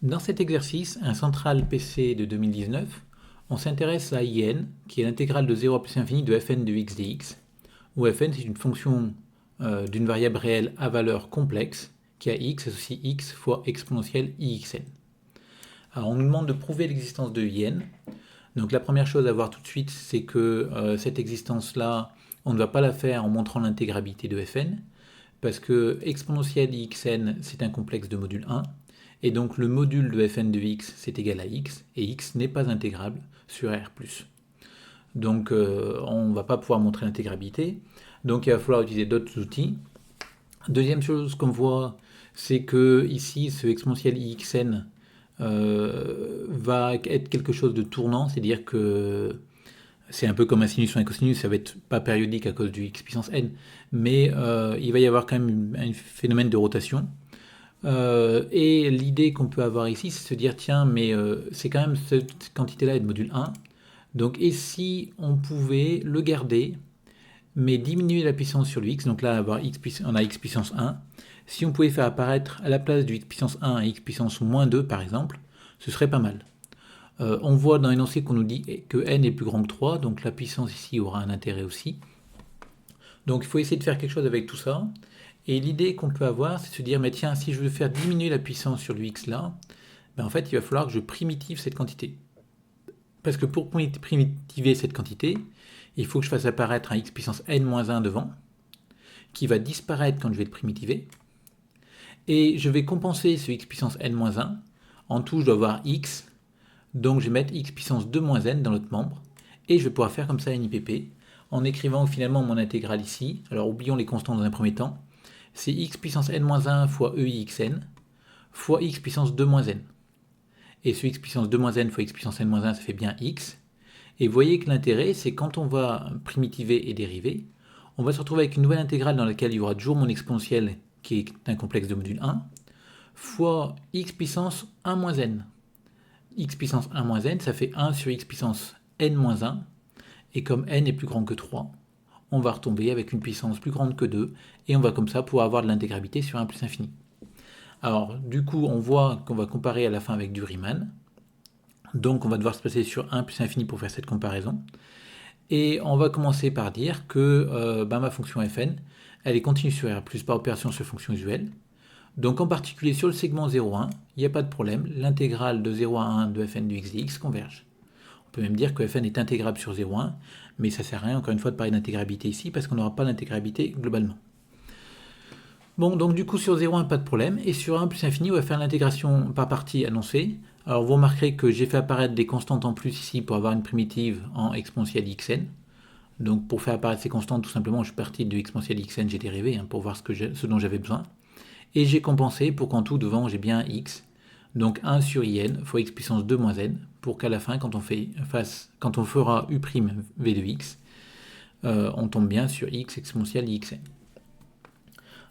Dans cet exercice, un central PC de 2019, on s'intéresse à IN, qui est l'intégrale de 0 à plus infini de fn de x dx, où fn c'est une fonction d'une variable réelle à valeur complexe, qui a x associe x fois exponentielle ixn. Alors on nous demande de prouver l'existence de IN. Donc la première chose à voir tout de suite, c'est que cette existence-là, on ne va pas la faire en montrant l'intégrabilité de fn, parce que exponentielle ixn, c'est un complexe de module 1, et donc le module de fn de x, c'est égal à x, et x n'est pas intégrable sur R+. Donc on ne va pas pouvoir montrer l'intégrabilité, donc il va falloir utiliser d'autres outils. Deuxième chose qu'on voit, c'est que ici, ce exponentiel ixn va être quelque chose de tournant, c'est-à-dire que c'est un peu comme un sinus ou un cosinus, ça va être pas périodique à cause du x puissance n, mais il va y avoir quand même un phénomène de rotation. Et l'idée qu'on peut avoir ici, c'est de se dire, tiens, mais c'est quand même cette quantité-là est de module 1, donc et si on pouvait le garder, mais diminuer la puissance sur le x, donc là on a x puissance 1, si on pouvait faire apparaître à la place du x puissance 1 un x puissance moins 2 par exemple, ce serait pas mal. On voit dans l'énoncé qu'on nous dit que n est plus grand que 3, donc la puissance ici aura un intérêt aussi. Donc il faut essayer de faire quelque chose avec tout ça. Et l'idée qu'on peut avoir, c'est de se dire, mais tiens, si je veux faire diminuer la puissance sur le x là, ben en fait, il va falloir que je primitive cette quantité. Parce que pour primitiver cette quantité, il faut que je fasse apparaître un x puissance n-1 devant, qui va disparaître quand je vais le primitiver. Et je vais compenser ce x puissance n-1. En tout, je dois avoir x, donc je vais mettre x puissance 2-n dans l'autre membre, et je vais pouvoir faire comme ça un IPP, en écrivant finalement mon intégrale ici. Alors oublions les constantes dans un premier temps. C'est x puissance n-1 fois EIXN fois x puissance 2-n. Et ce x puissance 2-n fois x puissance n-1, ça fait bien x. Et vous voyez que l'intérêt, c'est quand on va primitiver et dériver, on va se retrouver avec une nouvelle intégrale dans laquelle il y aura toujours mon exponentiel, qui est un complexe de module 1, fois x puissance 1-n. X puissance 1-n, ça fait 1 sur x puissance n-1, et comme n est plus grand que 3, on va retomber avec une puissance plus grande que 2, et on va comme ça pouvoir avoir de l'intégrabilité sur 1 plus infini. Alors, du coup, on voit qu'on va comparer à la fin avec du Riemann, donc on va devoir se passer sur 1 plus infini pour faire cette comparaison, et on va commencer par dire que ma fonction fn, elle est continue sur R+, par opération sur fonction usuelle. Donc en particulier sur le segment 0,1, il n'y a pas de problème, l'intégrale de 0 à 1 de fn du x dx converge. On peut même dire que fn est intégrable sur 0,1, mais ça ne sert à rien encore une fois de parler d'intégrabilité ici, parce qu'on n'aura pas d'intégrabilité globalement. Bon, donc du coup sur 0,1, pas de problème, et sur 1 plus infini, on va faire l'intégration par partie annoncée. Alors vous remarquerez que j'ai fait apparaître des constantes en plus ici pour avoir une primitive en exponentielle xn. Donc pour faire apparaître ces constantes, tout simplement, je suis parti de exponentielle xn, j'ai dérivé, pour voir ce dont j'avais besoin. Et j'ai compensé pour qu'en tout, devant, j'ai bien x. Donc 1 sur in fois x puissance 2-n, pour qu'à la fin, quand on fera u' v de x, on tombe bien sur x exponentielle xn.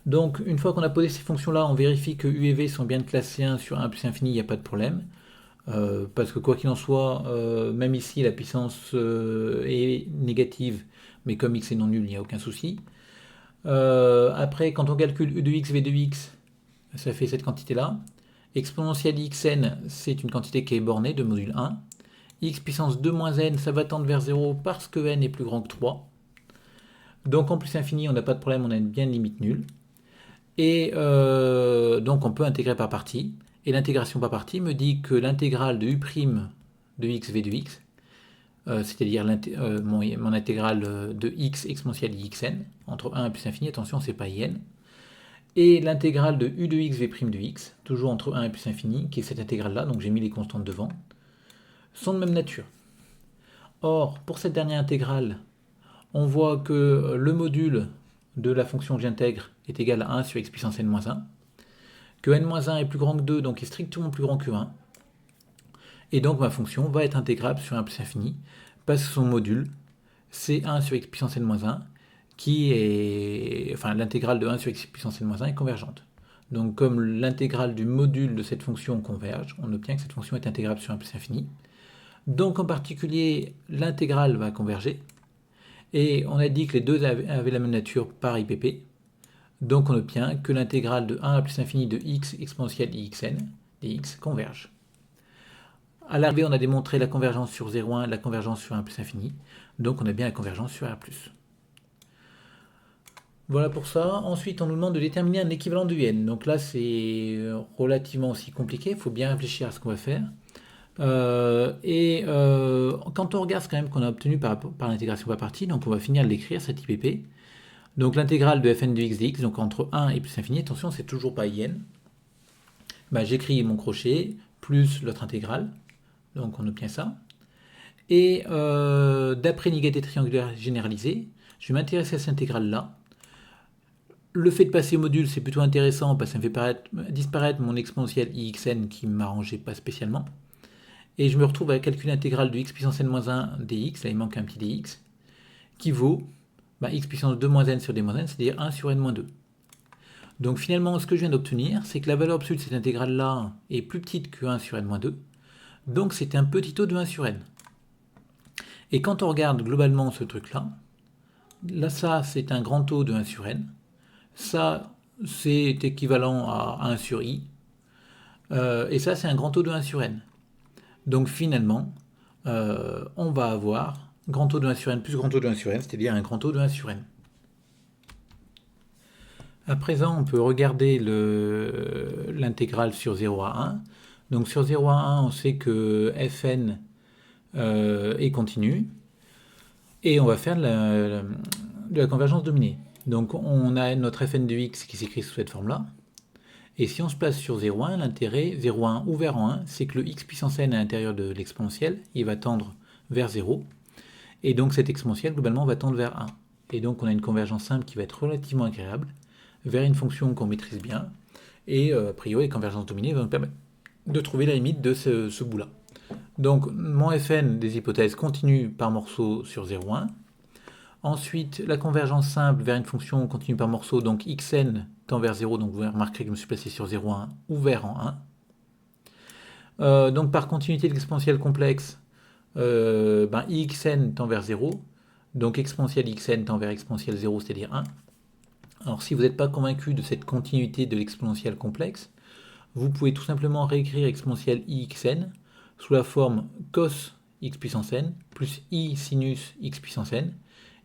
Donc une fois qu'on a posé ces fonctions-là, on vérifie que u et v sont bien de classe C1 sur 1 plus infini, il n'y a pas de problème. Parce que quoi qu'il en soit, même ici la puissance est négative, mais comme x est non nul, il n'y a aucun souci. Après, quand on calcule u de x, v de x, ça fait cette quantité-là. Exponentielle xn, c'est une quantité qui est bornée de module 1. X puissance 2-n, ça va tendre vers 0 parce que n est plus grand que 3. Donc en plus infini, on n'a pas de problème, on a bien une limite nulle. Et donc on peut intégrer par partie. Et l'intégration par partie me dit que l'intégrale de u' de x v de x, c'est-à-dire mon intégrale de x exponentielle xn, entre 1 et plus infini, attention, c'est pas in, et l'intégrale de u de x v' de x, toujours entre 1 et plus infini, qui est cette intégrale-là, donc j'ai mis les constantes devant, sont de même nature. Or, pour cette dernière intégrale, on voit que le module de la fonction que j'intègre est égal à 1 sur x puissance n-1, que n-1 est plus grand que 2, donc est strictement plus grand que 1, et donc ma fonction va être intégrable sur 1 plus infini, parce que son module, c'est 1 sur x puissance n-1, qui est, enfin l'intégrale de 1 sur x puissance n-1 est convergente. Donc comme l'intégrale du module de cette fonction converge, on obtient que cette fonction est intégrable sur 1 plus infini. Donc en particulier, l'intégrale va converger, et on a dit que les deux avaient la même nature par IPP, donc on obtient que l'intégrale de 1 à plus infini de x exponentielle xn, des x convergent. À l'arrivée, on a démontré la convergence sur 0,1, la convergence sur 1 plus infini. Donc on a bien la convergence sur R+. Voilà pour ça. Ensuite, on nous demande de déterminer un équivalent de n. Donc là, c'est relativement aussi compliqué. Il faut bien réfléchir à ce qu'on va faire. Quand on regarde quand même qu'on a obtenu par l'intégration par partie, donc on va finir de l'écrire, cet IPP. Donc l'intégrale de fn de x dx, donc entre 1 et plus infini, attention, c'est toujours pas in. J'écris mon crochet, plus l'autre intégrale. Donc on obtient ça. Et d'après l'égalité triangulaire généralisée, je vais m'intéresser à cette intégrale-là. Le fait de passer au module, c'est plutôt intéressant parce que ça me fait disparaître mon exponentielle ixn qui ne m'arrangeait pas spécialement. Et je me retrouve à calculer l'intégrale de x puissance n-1 dx, là il manque un petit dx, qui vaut x puissance 2 moins n sur d moins n, c'est-à-dire 1 sur n-2. Donc finalement, ce que je viens d'obtenir, c'est que la valeur absolue de cette intégrale-là est plus petite que 1 sur n-2. Donc c'est un petit taux de 1 sur n. Et quand on regarde globalement ce truc-là, là ça c'est un grand taux de 1 sur n. Ça c'est équivalent à 1 sur i. Et ça c'est un grand taux de 1 sur n. Donc finalement, on va avoir grand taux de 1 sur n plus grand taux de 1 sur n, c'est-à-dire un grand taux de 1 sur n. À présent, on peut regarder l'intégrale sur 0 à 1. Donc sur 0 à 1, on sait que fn est continu. Et on va faire de la convergence dominée. Donc on a notre fn de x qui s'écrit sous cette forme-là. Et si on se place sur 0,1, l'intérêt 0,1 ouvert en 1, c'est que le x puissance n à l'intérieur de l'exponentielle, il va tendre vers 0. Et donc cet exponentiel, globalement, va tendre vers 1. Et donc on a une convergence simple qui va être relativement agréable vers une fonction qu'on maîtrise bien. Et a priori, les convergences dominées vont nous permettre de trouver la limite de ce bout-là. Donc mon fn des hypothèses continue par morceau sur 0,1. Ensuite, la convergence simple vers une fonction continue par morceau, donc xn tend vers 0, donc vous remarquerez que je me suis placé sur 0,1, ouvert en 1. Donc par continuité de l'exponentielle complexe, ixn tend vers 0, donc exponentielle xn tend vers exponentielle 0, c'est-à-dire 1. Alors si vous n'êtes pas convaincu de cette continuité de l'exponentielle complexe, vous pouvez tout simplement réécrire exponentielle ixn sous la forme cos x puissance n plus i sinus x puissance n,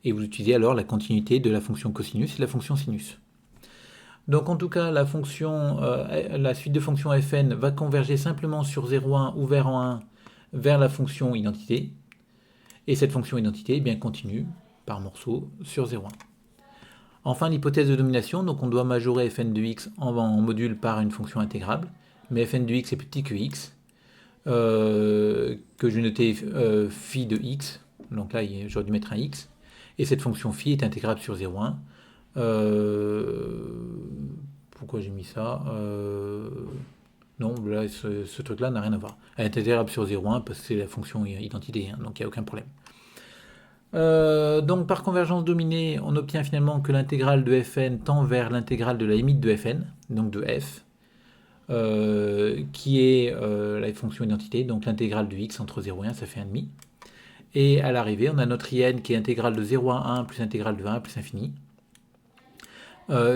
et vous utilisez alors la continuité de la fonction cosinus et de la fonction sinus. Donc en tout cas, la suite de fonctions fn va converger simplement sur 0,1 ouvert en 1 vers la fonction identité, et cette fonction identité est bien continue par morceau sur 0,1. Enfin, l'hypothèse de domination, donc on doit majorer fn de x en module par une fonction intégrable, mais fn de x est plus petit que x, que je vais noter phi de x, donc là j'aurais dû mettre un x, et cette fonction phi est intégrable sur 0,1. Pourquoi j'ai mis ça Non, là ce truc-là n'a rien à voir. Elle est intégrable sur 0,1 parce que c'est la fonction identité, donc il n'y a aucun problème. Donc par convergence dominée, on obtient finalement que l'intégrale de fn tend vers l'intégrale de la limite de fn, donc de f, qui est la fonction identité, donc l'intégrale de x entre 0 et 1, ça fait 1,5. Et à l'arrivée, on a notre in qui est intégrale de 0 à 1 plus intégrale de 1 plus infini.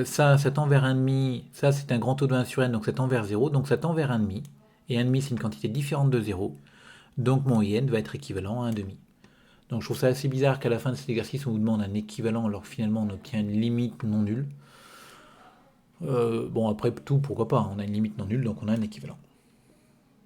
Ça tend vers 1,5, ça c'est un grand taux de 1 sur n, donc ça tend vers 0, donc ça tend vers 1,5. Et 1,5 c'est une quantité différente de 0, donc mon in va être équivalent à 1,5. Donc je trouve ça assez bizarre qu'à la fin de cet exercice on vous demande un équivalent alors que finalement on obtient une limite non nulle. Bon après tout pourquoi pas, on a une limite non nulle donc on a un équivalent.